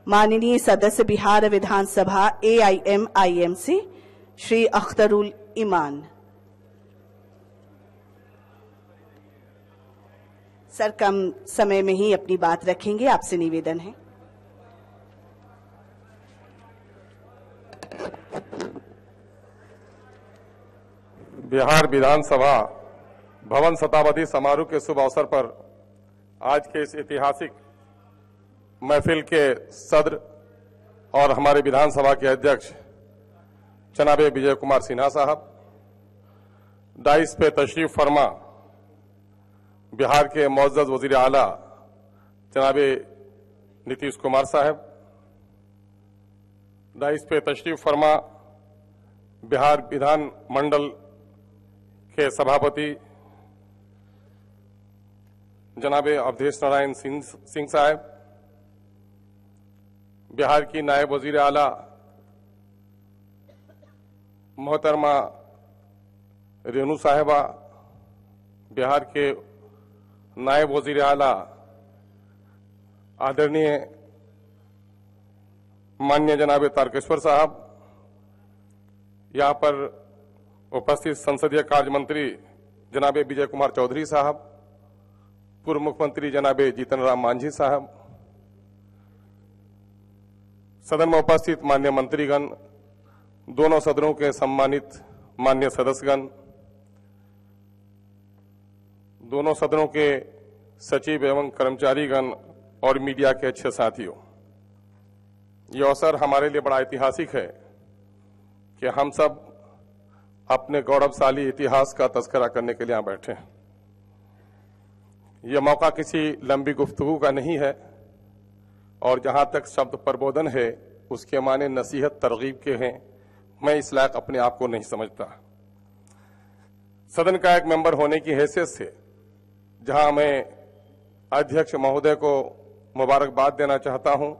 माननीय सदस्य बिहार विधानसभा AIM-IM से श्री अख्तरुल ईमान। सर कम समय में ही अपनी बात रखेंगे, आपसे निवेदन है। बिहार विधानसभा भवन शताब्दी समारोह के शुभ अवसर पर आज के इस ऐतिहासिक महफिल के सदर और हमारे विधानसभा के अध्यक्ष जनाबे विजय कुमार सिन्हा साहब, डाइस पे तशरीफ फरमा बिहार के मुअज़्ज़ज़ वज़ीर आला जनाबे नीतीश कुमार साहब, डाइस पे तशरीफ फरमा बिहार विधान मंडल के सभापति जनाबे अवधेश नारायण सिंह साहब, बिहार की नायब वजीर आला मोहतरमा रेणु साहिबा, बिहार के नायब वजीर आला आदरणीय माननीय जनाबे तारकेश्वर साहब, यहाँ पर उपस्थित संसदीय कार्य मंत्री जनाबे विजय कुमार चौधरी साहब, पूर्व मुख्यमंत्री जनाबे जीतन राम मांझी साहब, सदन में उपस्थित माननीय मंत्रीगण, दोनों सदनों के सम्मानित माननीय सदस्यगण, दोनों सदनों के सचिव एवं कर्मचारीगण और मीडिया के अच्छे साथियों, ये अवसर हमारे लिए बड़ा ऐतिहासिक है कि हम सब अपने गौरवशाली इतिहास का तस्करा करने के लिए यहां बैठे हैं। यह मौका किसी लंबी गुफ्तगू का नहीं है और जहां तक शब्द प्रबोधन है उसके माने नसीहत तरगीब के हैं। मैं इस लायक अपने आप को नहीं समझता। सदन का एक मेंबर होने की हैसियत से जहां मैं अध्यक्ष महोदय को मुबारकबाद देना चाहता हूं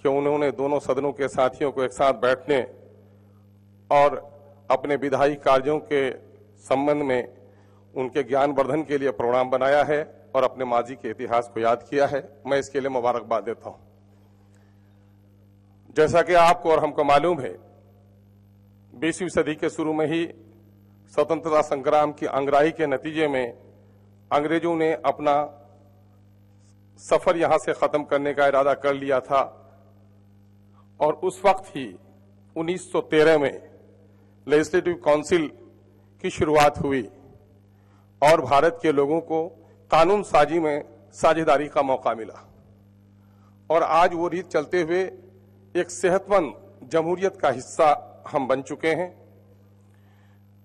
कि उन्होंने दोनों सदनों के साथियों को एक साथ बैठने और अपने विधायी कार्यों के संबंध में उनके ज्ञानवर्धन के लिए प्रोग्राम बनाया है और अपने माजी के इतिहास को याद किया है। मैं इसके लिए मुबारकबाद देता हूं। जैसा कि आपको और हमको मालूम है, 20वीं सदी के शुरू में ही स्वतंत्रता संग्राम की अंगराही के नतीजे में अंग्रेजों ने अपना सफर यहां से खत्म करने का इरादा कर लिया था और उस वक्त ही 1913 में लेजिस्लेटिव काउंसिल की शुरुआत हुई और भारत के लोगों को कानून साजी में साझेदारी का मौका मिला और आज वो रीत चलते हुए एक सेहतमंद जमहूरियत का हिस्सा हम बन चुके हैं।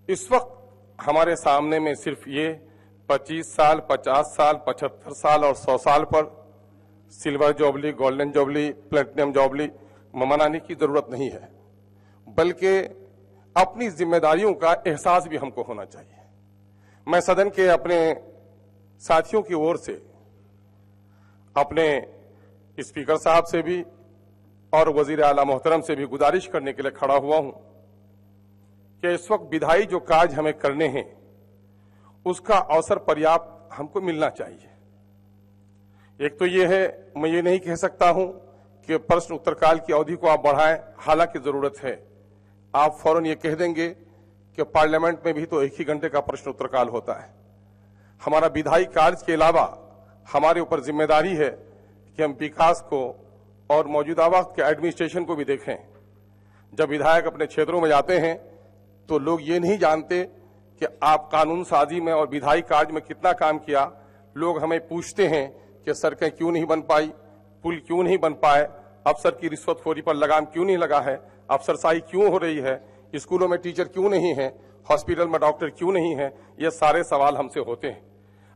इस वक्त हमारे सामने में सिर्फ ये 25 साल, 50 साल, 75 साल और 100 साल पर silver jubilee, golden jubilee, platinum jubilee मनाने की जरूरत नहीं है, बल्कि अपनी जिम्मेदारियों का एहसास भी हमको होना चाहिए। मैं सदन के अपने साथियों की ओर से अपने स्पीकर साहब से भी और वजीर आला मोहतरम से भी गुजारिश करने के लिए खड़ा हुआ हूं कि इस वक्त विधायी जो कार्य हमें करने हैं उसका अवसर पर्याप्त हमको मिलना चाहिए। एक तो ये है, मैं ये नहीं कह सकता हूं कि प्रश्न उत्तर काल की अवधि को आप बढ़ाएं, हालांकि जरूरत है। आप फौरन ये कह देंगे कि पार्लियामेंट में भी तो 1 ही घंटे का प्रश्न उत्तर काल होता है। हमारा विधायी कार्य के अलावा हमारे ऊपर जिम्मेदारी है कि हम विकास को और मौजूदा वक्त के एडमिनिस्ट्रेशन को भी देखें। जब विधायक अपने क्षेत्रों में जाते हैं तो लोग ये नहीं जानते कि आप कानून साजी में और विधायी कार्य में कितना काम किया। लोग हमें पूछते हैं कि सड़कें क्यों नहीं बन पाई, पुल क्यों नहीं बन पाए, अफसर की रिश्वतखोरी पर लगाम क्यों नहीं लगा है, अफसरशाही क्यों हो रही है, स्कूलों में टीचर क्यों नहीं है, हॉस्पिटल में डॉक्टर क्यों नहीं है। ये सारे सवाल हमसे होते हैं।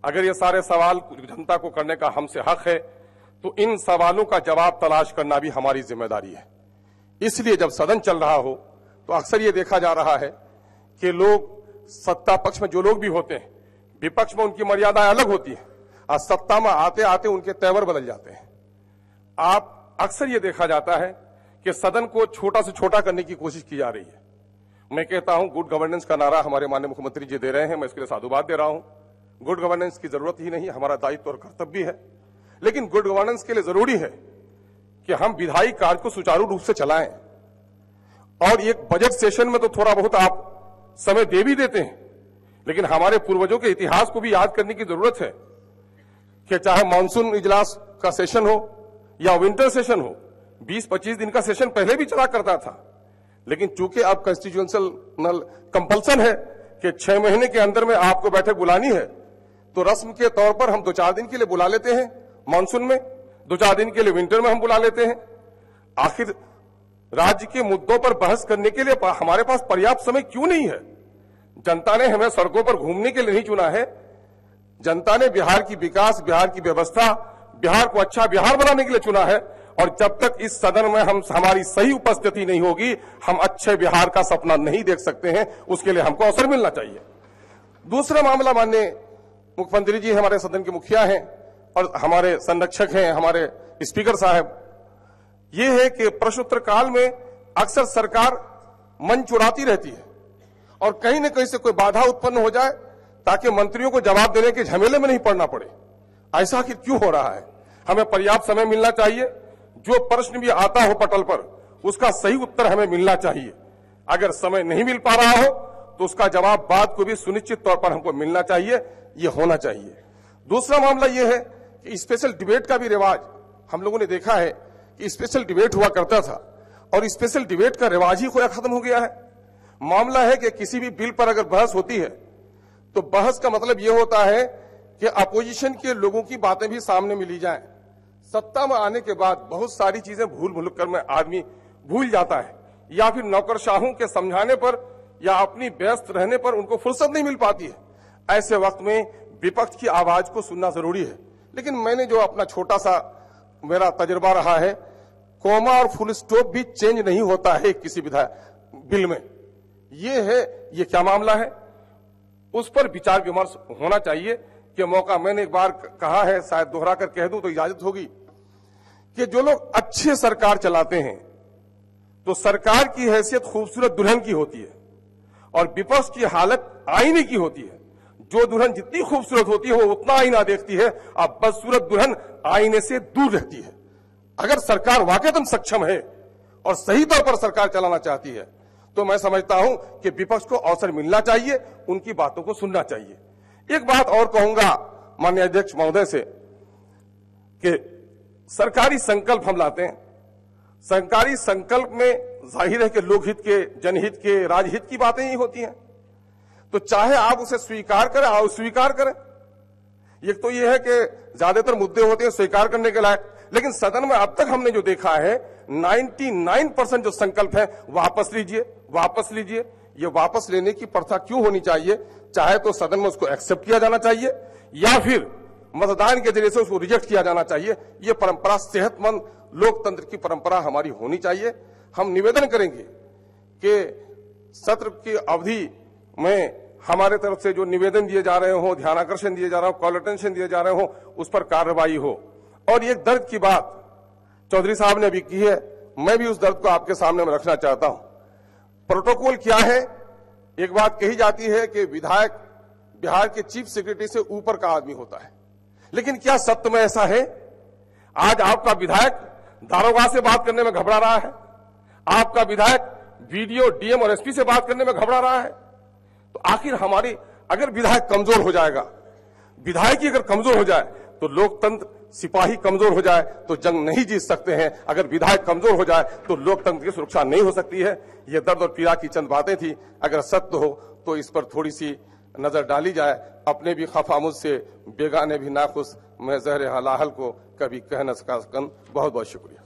अगर ये सारे सवाल जनता को करने का हमसे हक है तो इन सवालों का जवाब तलाश करना भी हमारी जिम्मेदारी है। इसलिए जब सदन चल रहा हो तो अक्सर ये देखा जा रहा है कि लोग सत्ता पक्ष में जो लोग भी होते हैं, विपक्ष में उनकी मर्यादाएं अलग होती है और सत्ता में आते आते उनके तेवर बदल जाते हैं। आप अक्सर ये देखा जाता है कि सदन को छोटा से छोटा करने की कोशिश की जा रही है। मैं कहता हूं गुड गवर्नेंस का नारा हमारे माननीय मुख्यमंत्री जी दे रहे हैं, मैं इसके लिए साधुवाद दे रहा हूं। गुड गवर्नेंस की जरूरत ही नहीं, हमारा दायित्व और कर्तव्य है। लेकिन गुड गवर्नेंस के लिए जरूरी है कि हम विधायी कार्य को सुचारू रूप से चलाएं, और एक बजट सेशन में तो थोड़ा बहुत आप समय दे भी देते हैं, लेकिन हमारे पूर्वजों के इतिहास को भी याद करने की जरूरत है कि चाहे मानसून इजलास का सेशन हो या विंटर सेशन हो, 20-25 दिन का सेशन पहले भी चला करता था, लेकिन चूंकि अब कॉन्स्टिट्यूशनल कंपल्सन है कि 6 महीने के अंदर में आपको बैठक बुलानी है, तो रस्म के तौर पर हम 2-4 दिन के लिए बुला लेते हैं मानसून में, 2-4 दिन के लिए विंटर में हम बुला लेते हैं। आखिर राज्य के मुद्दों पर बहस करने के लिए हमारे पास पर्याप्त समय क्यों नहीं है? जनता ने हमें सड़कों पर घूमने के लिए नहीं चुना है, जनता ने बिहार की विकास, बिहार की व्यवस्था, बिहार को अच्छा बिहार बनाने के लिए चुना है, और जब तक इस सदन में हमारी सही उपस्थिति नहीं होगी, हम अच्छे बिहार का सपना नहीं देख सकते हैं। उसके लिए हमको अवसर मिलना चाहिए। दूसरा मामला, माननीय मुख्यमंत्री जी हमारे सदन के मुखिया हैं और हमारे संरक्षक हैं, हमारे स्पीकर साहब, ये है कि प्रश्नोत्तर काल में अक्सर सरकार मन चुराती रहती है और कहीं न कहीं से कोई बाधा उत्पन्न हो जाए ताकि मंत्रियों को जवाब देने के झमेले में नहीं पड़ना पड़े। ऐसा आखिर क्यों हो रहा है? हमें पर्याप्त समय मिलना चाहिए। जो प्रश्न भी आता हो पटल पर, उसका सही उत्तर हमें मिलना चाहिए। अगर समय नहीं मिल पा रहा हो तो उसका जवाब बाद को भी सुनिश्चित तौर पर हमको मिलना चाहिए, ये होना चाहिए। दूसरा मामला ये है कि स्पेशल डिबेट का भी रिवाज हम लोगों ने देखा है कि स्पेशल डिबेट हुआ करता था और स्पेशल डिबेट का रिवाज ही खोया खत्म हो गया है। मामला है कि किसी भी बिल पर अगर बहस होती है तो बहस का मतलब यह होता है कि अपोजिशन के लोगों की बातें भी सामने मिली जाएं। सत्ता में आने के बाद बहुत सारी चीजें भूल कर में आदमी भूल जाता है, या फिर नौकरशाहों के समझाने पर या अपनी व्यस्त रहने पर उनको फुर्सत नहीं मिल पाती है। ऐसे वक्त में विपक्ष की आवाज को सुनना जरूरी है। लेकिन मैंने जो अपना छोटा सा मेरा तजुर्बा रहा है, कोमा और फुल स्टॉप भी चेंज नहीं होता है किसी विधायक बिल में। ये क्या मामला है, उस पर विचार विमर्श होना चाहिए। कि मौका मैंने एक बार कहा है, शायद दोहरा कर कह दूं तो इजाजत होगी, कि जो लोग अच्छे सरकार चलाते हैं तो सरकार की हैसियत खूबसूरत दुल्हन की होती है और विपक्ष की हालत आईने की होती है। जो दुल्हन जितनी खूबसूरत होती है वो उतना आईना देखती है, अब बदसूरत दुल्हन आईने से दूर रहती है। अगर सरकार वाकईतन सक्षम है और सही तौर पर सरकार चलाना चाहती है तो मैं समझता हूं कि विपक्ष को अवसर मिलना चाहिए, उनकी बातों को सुनना चाहिए। एक बात और कहूंगा माननीय अध्यक्ष महोदय से कि सरकारी संकल्प हम लाते हैं, सरकारी संकल्प में जाहिर है कि लोकहित के, जनहित के, राजहित की बातें ही होती हैं, तो चाहे आप उसे स्वीकार करें और अस्वीकार करें। एक तो यह है कि ज्यादातर मुद्दे होते हैं स्वीकार करने के लायक, लेकिन सदन में अब तक हमने जो देखा है 99% जो संकल्प है वापस लीजिए, वापस लीजिए। ये वापस लेने की प्रथा क्यों होनी चाहिए? चाहे तो सदन में उसको एक्सेप्ट किया जाना चाहिए या फिर मतदान के जरिए से उसको रिजेक्ट किया जाना चाहिए। ये परंपरा, सेहतमंद लोकतंत्र की परंपरा हमारी होनी चाहिए। हम निवेदन करेंगे कि सत्र की अवधि में हमारे तरफ से जो निवेदन दिए जा रहे हो, ध्यानाकर्षण दिए जा रहा हो, कॉल अटेंशन दिए जा रहे हो, उस पर कार्रवाई हो। और ये दर्द की बात चौधरी साहब ने अभी की है, मैं भी उस दर्द को आपके सामने में रखना चाहता हूं। प्रोटोकॉल क्या है? एक बात कही जाती है कि विधायक बिहार के चीफ सेक्रेटरी से ऊपर का आदमी होता है, लेकिन क्या सत्य में ऐसा है? आज आपका विधायक दारोगा से बात करने में घबरा रहा है, आपका विधायक वीडियो, डीएम और एसपी से बात करने में घबरा रहा है। तो आखिर हमारी, अगर विधायक कमजोर हो जाएगा, विधायक ही अगर कमजोर हो जाए तो लोकतंत्र, सिपाही कमजोर हो जाए तो जंग नहीं जीत सकते हैं। अगर विधायक कमजोर हो जाए तो लोकतंत्र की सुरक्षा नहीं हो सकती है। ये दर्द और पीड़ा की चंद बातें थी। अगर सत्य हो तो इस पर थोड़ी सी नजर डाली जाए। अपने भी खफा मुझसे, बेगाने भी नाखुश, मैं ज़हर हलाहल को कभी कह न सका। बहुत बहुत शुक्रिया।